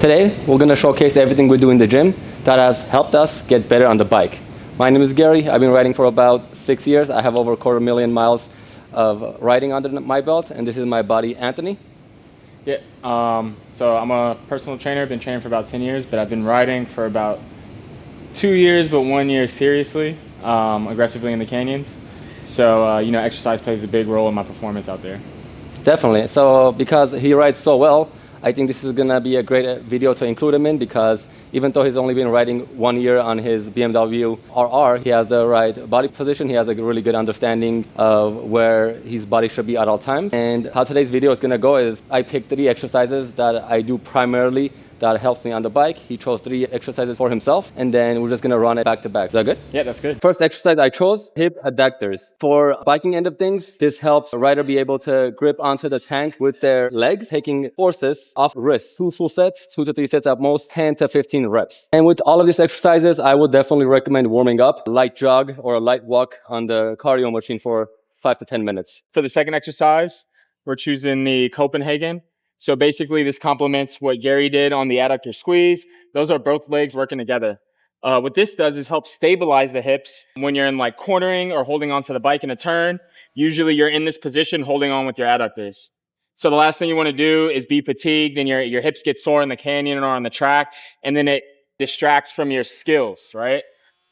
Today, we're going to showcase everything we do in the gym that has helped us get better on the bike. My name is Gary. I've been riding for about 6 years. I have over 250,000 miles of riding under my belt, and this is my buddy, Anthony. Yeah, so I'm a personal trainer. I've been training for about 10 years, but I've been riding for about 2 years, but 1 year seriously, aggressively in the canyons. So, exercise plays a big role in my performance out there. Definitely. So because he rides so well, I think this is going to be a great video to include him in, because even though he's only been riding 1 year on his BMW RR, he has the right body position. He has a really good understanding of where his body should be at all times. And how today's video is going to go is I picked 3 exercises that I do primarily that helps me on the bike. He chose 3 exercises for himself, and then we're just going to run it back to back. Is that good? Yeah, that's good. First exercise I chose, hip adductors. For biking end of things, this helps a rider be able to grip onto the tank with their legs, taking forces off wrists. 2 full sets, 2 to 3 sets at most, 10 to 15 reps. And with all of these exercises, I would definitely recommend warming up, a light jog or a light walk on the cardio machine for 5 to 10 minutes. For the second exercise, we're choosing the Copenhagen. So basically this complements what Gary did on the adductor squeeze. Those are both legs working together. What this does is help stabilize the hips when you're in like cornering or holding onto the bike in a turn. Usually you're in this position holding on with your adductors. So the last thing you want to do is be fatigued and your hips get sore in the canyon or on the track, and then it distracts from your skills, right?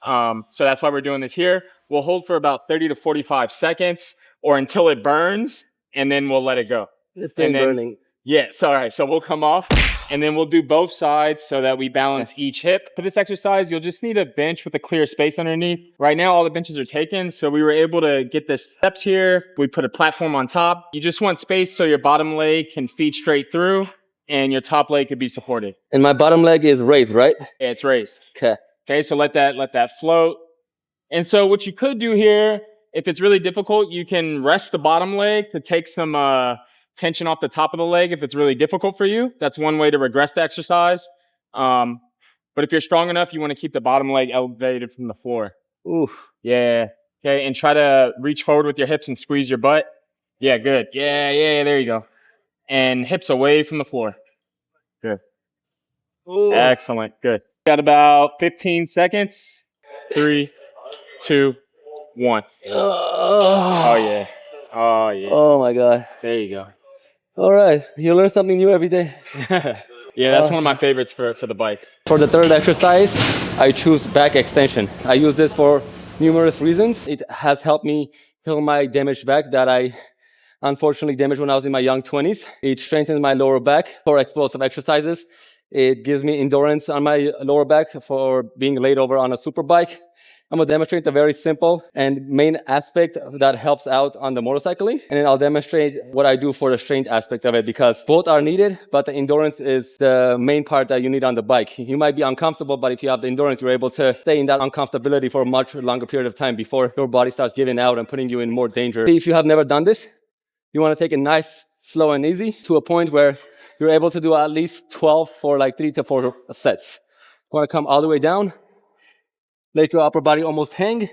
So that's why we're doing this here. We'll hold for about 30 to 45 seconds or until it burns, and then we'll let it go. It's still burning. Yes, all right, so we'll come off and then we'll do both sides so that we balance each hip. For this exercise, you'll just need a bench with a clear space underneath. Right now, all the benches are taken, so we were able to get the steps here. We put a platform on top. You just want space so your bottom leg can feed straight through and your top leg could be supported. And my bottom leg is raised, right? Yeah, it's raised. Okay. Okay, so let that float. And so what you could do here, if it's really difficult, you can rest the bottom leg to take some tension off the top of the leg if it's really difficult for you. That's one way to regress the exercise. But if you're strong enough, you want to keep the bottom leg elevated from the floor. Oof. Yeah. Okay, and try to reach forward with your hips and squeeze your butt. Yeah, good. Yeah, there you go. And hips away from the floor. Good. Ooh. Excellent, good. Got about 15 seconds. 3, 2, 1. Oh, yeah. Oh, yeah. Oh, my God. There you go. All right. You learn something new every day. Yeah, that's one of my favorites for the bike. For the third exercise, I choose back extension. I use this for numerous reasons. It has helped me heal my damaged back that I unfortunately damaged when I was in my young 20s. It strengthens my lower back for explosive exercises. It gives me endurance on my lower back for being laid over on a super bike. I'm going to demonstrate a very simple and main aspect that helps out on the motorcycling. And then I'll demonstrate what I do for the strength aspect of it, because both are needed, but the endurance is the main part that you need on the bike. You might be uncomfortable, but if you have the endurance, you're able to stay in that uncomfortability for a much longer period of time before your body starts giving out and putting you in more danger. If you have never done this, you want to take it nice, slow, and easy to a point where you're able to do at least 12 for like 3 to 4 sets. You want to come all the way down. Let your upper body almost hang.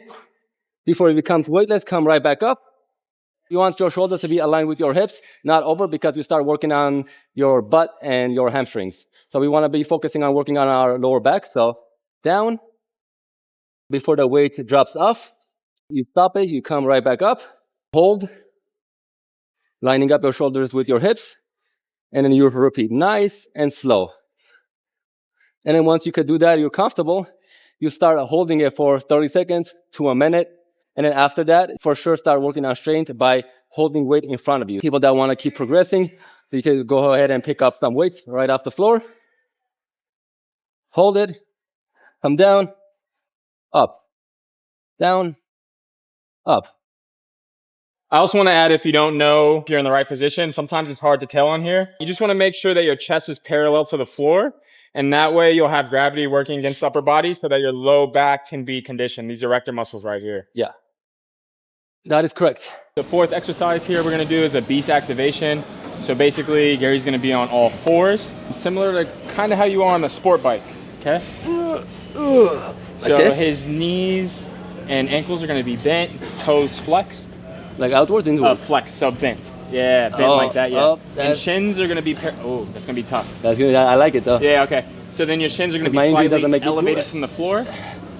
Before it becomes weightless, come right back up. You want your shoulders to be aligned with your hips, not over, because you start working on your butt and your hamstrings. So we want to be focusing on working on our lower back. So down. Before the weight drops off, you stop it, you come right back up. Hold. Lining up your shoulders with your hips. And then you repeat nice and slow. And then once you can do that, you're comfortable. You start holding it for 30 seconds to a minute. And then after that, for sure, start working on strength by holding weight in front of you. People that want to keep progressing, you can go ahead and pick up some weights right off the floor. Hold it. Come down. Up. Down. Up. I also want to add, if you don't know if you're in the right position, sometimes it's hard to tell on here. You just want to make sure that your chest is parallel to the floor. And that way you'll have gravity working against the upper body so that your low back can be conditioned. These erector muscles right here. Yeah. That is correct. The fourth exercise here we're going to do is a beast activation. So basically, Gary's going to be on all fours, similar to kind of how you are on the sport bike, okay? So his knees and ankles are going to be bent, toes flexed. Like outwards, inwards? Flexed, so bent. Yeah, bent like that, yeah. Oh, and shins are going to be, oh, that's going to be tough. That's good. I like it though. Yeah, okay. So then your shins are going to be my injury doesn't slightly make me do elevated it. from the floor.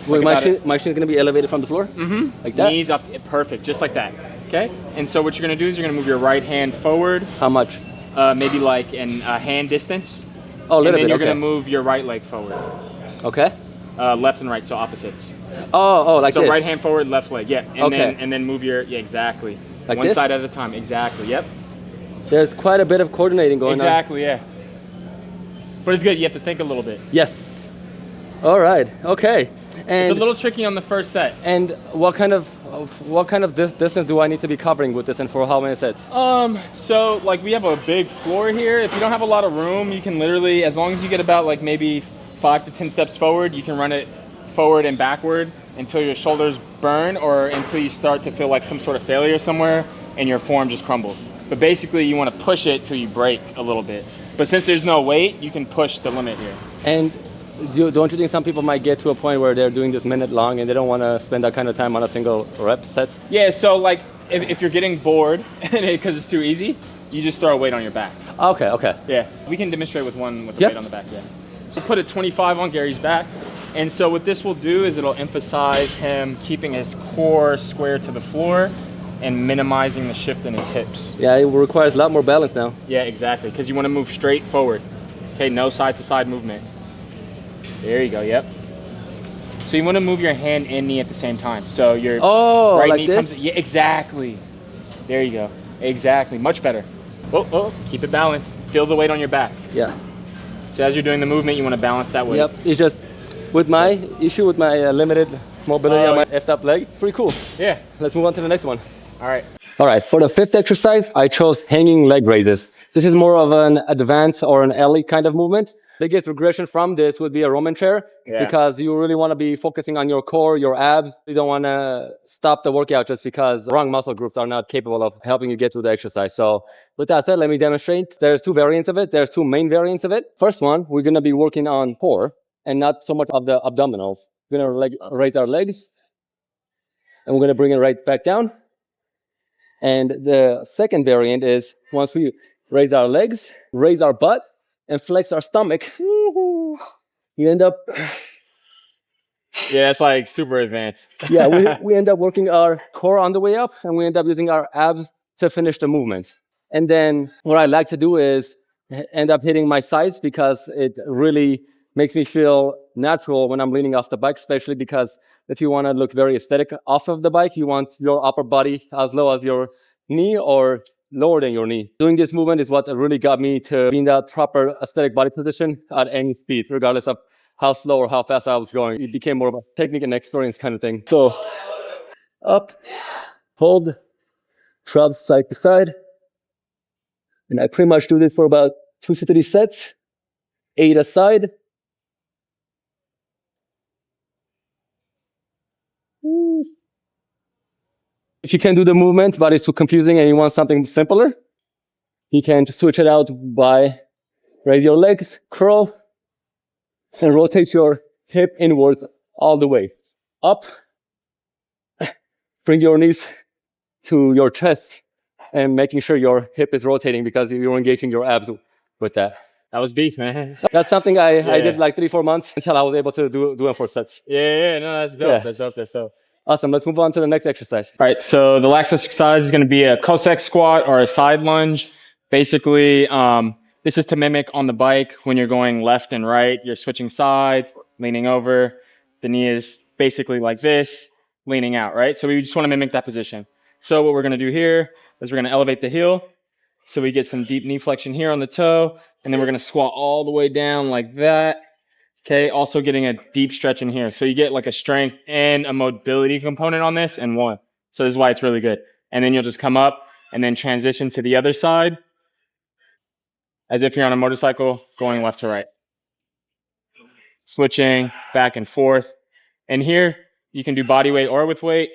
Wait, my shin's going to be elevated from the floor? Mm-hmm. Like that? Knees up, perfect, just like that. Okay? And so what you're going to do is you're going to move your right hand forward. How much? Maybe like in hand distance. Oh, a little bit, And then you're okay. going to move your right leg forward. Okay. Left and right, so opposites. Oh, like so this. right hand forward, left leg, yeah. And Okay. then move your, yeah, exactly. Like One this? side at a time, exactly, yep. There's quite a bit of coordinating going on. Exactly, yeah. But it's good, you have to think a little bit. Yes. All right, okay. And It's a little tricky on the first set. And what kind of distance do I need to be covering with this, and for how many sets? So like we have a big floor here. If you don't have a lot of room, you can literally, as long as you get about like maybe 5 to 10 steps forward, you can run it forward and backward until your shoulders burn or until you start to feel like some sort of failure somewhere and your form just crumbles. But basically you want to push it till you break a little bit. But since there's no weight, you can push the limit here. And don't you think some people might get to a point where they're doing this minute long and they don't want to spend that kind of time on a single rep set? Yeah, so like if you're getting bored because it's too easy, you just throw a weight on your back. Okay. Yeah, we can demonstrate with one with the Yep. weight on the back, yeah. So put a 25 on Gary's back. And so what this will do is it'll emphasize him keeping his core square to the floor and minimizing the shift in his hips. Yeah, it requires a lot more balance now. Yeah, exactly, because you want to move straight forward. Okay, no side to side movement. There you go, yep. So you want to move your hand and knee at the same time. So your right like knee this? comes, yeah, exactly. There you go, exactly, much better. Oh, keep it balanced. Feel the weight on your back. Yeah. So as you're doing the movement, you want to balance that weight. Yep. It's just with my issue with my limited mobility on my effed up leg. Pretty cool. Yeah. Let's move on to the next one. All right. All right. For the fifth exercise, I chose hanging leg raises. This is more of an advanced or an elite kind of movement. Biggest regression from this would be a Roman chair, because you really want to be focusing on your core, your abs. You don't want to stop the workout just because wrong muscle groups are not capable of helping you get through the exercise. So with that said, let me demonstrate. There's two variants of it. There's two main variants of it. First one, we're going to be working on core and not so much of the abdominals. We're going to raise our legs and we're going to bring it right back down. And the second variant is once we raise our legs, raise our butt, and flex our stomach, you end up... Yeah, that's like super advanced. Yeah, we end up working our core on the way up, and we end up using our abs to finish the movement. And then what I like to do is end up hitting my sides, because it really makes me feel natural when I'm leaning off the bike, especially because if you want to look very aesthetic off of the bike, you want your upper body as low as your knee or lower than your knee. Doing this movement is what really got me to be in that proper aesthetic body position at any speed, regardless of how slow or how fast I was going. It became more of a technique and experience kind of thing. So up, hold, drop side to side. And I pretty much do this for about 2 to 3 sets, 8 aside. If you can do the movement, but it's too confusing and you want something simpler, you can just switch it out by raise your legs, curl, and rotate your hip inwards all the way. Up, bring your knees to your chest and making sure your hip is rotating because you're engaging your abs with that. That was beast, man. That's something I did like 3-4 months until I was able to do it for sets. Yeah, no, that's dope. Yeah. That's dope. Awesome, let's move on to the next exercise. All right, so the last exercise is going to be a Cossack squat or a side lunge. Basically, this is to mimic on the bike when you're going left and right. You're switching sides, leaning over. The knee is basically like this, leaning out, right? So we just want to mimic that position. So what we're going to do here is we're going to elevate the heel. So we get some deep knee flexion here on the toe. And then we're going to squat all the way down like that. Okay, also getting a deep stretch in here. So you get like a strength and a mobility component on this in one. So this is why it's really good. And then you'll just come up and then transition to the other side as if you're on a motorcycle going left to right. Switching back and forth. And here you can do body weight or with weight,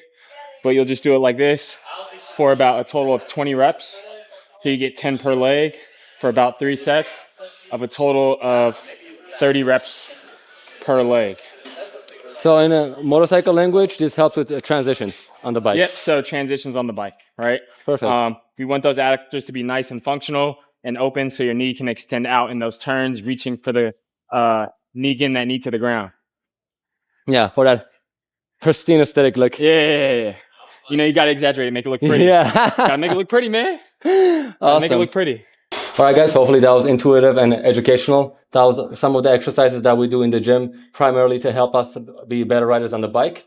but you'll just do it like this for about a total of 20 reps. So you get 10 per leg for about 3 sets of a total of 30 reps per leg. So in a motorcycle language, this helps with transitions on the bike. Yep, so transitions on the bike, right? Perfect. We want those adductors to be nice and functional and open so your knee can extend out in those turns, reaching for the knee, getting that knee to the ground. Yeah, for that pristine aesthetic look. Yeah. You know, you got to exaggerate it, make it look pretty. Yeah. Got to make it look pretty, man. Awesome. Make it look pretty. All right, guys, hopefully that was intuitive and educational. That was some of the exercises that we do in the gym, primarily to help us be better riders on the bike.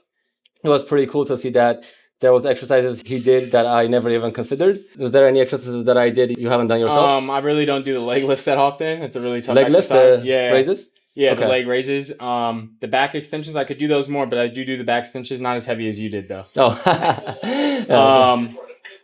It was pretty cool to see that there was exercises he did that I never even considered. Is there any exercises that I did you haven't done yourself? I really don't do the leg lifts that often. It's a really tough leg exercise. lift, raises? Yeah, Okay. the leg raises. The back extensions, I could do those more, but I do the back extensions, not as heavy as you did, though. Oh.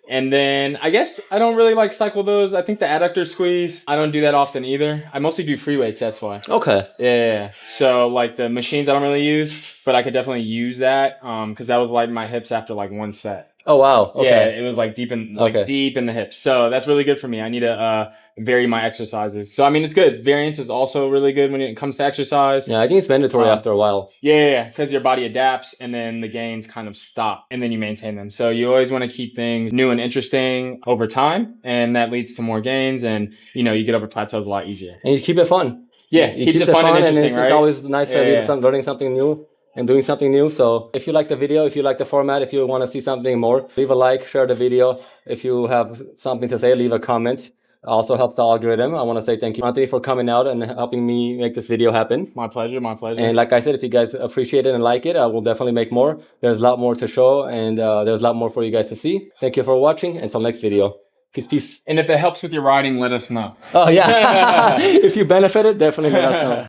And then I guess I don't really like cycle those. I think the adductor squeeze, I don't do that often either. I mostly do free weights, that's why. Okay. Yeah. So like the machines I don't really use, but I could definitely use that because that was like my hips after like one set. Oh, wow. Okay. Yeah, it was like deep in the hips. So that's really good for me. I need to vary my exercises. So I mean, it's good. Variance is also really good when it comes to exercise. Yeah, I think it's mandatory after a while. Yeah, because your body adapts and then the gains kind of stop and then you maintain them. So you always want to keep things new and interesting over time, and that leads to more gains, and you know, you get over plateaus a lot easier. And you keep it fun. Yeah, it keeps it fun and interesting, right? It's always nice to be learning something new and doing something new. So if you like the video, if you like the format, if you want to see something more, leave a like, share the video. If you have something to say, leave a comment. It also helps the algorithm. I want to say thank you, Anthony, for coming out and helping me make this video happen. My pleasure, my pleasure. And like I said, if you guys appreciate it and like it, I will definitely make more. There's a lot more to show, and there's a lot more for you guys to see. Thank you for watching. Until next video. Peace, peace. And if it helps with your riding, let us know. Oh, yeah. If you benefited, definitely let us know.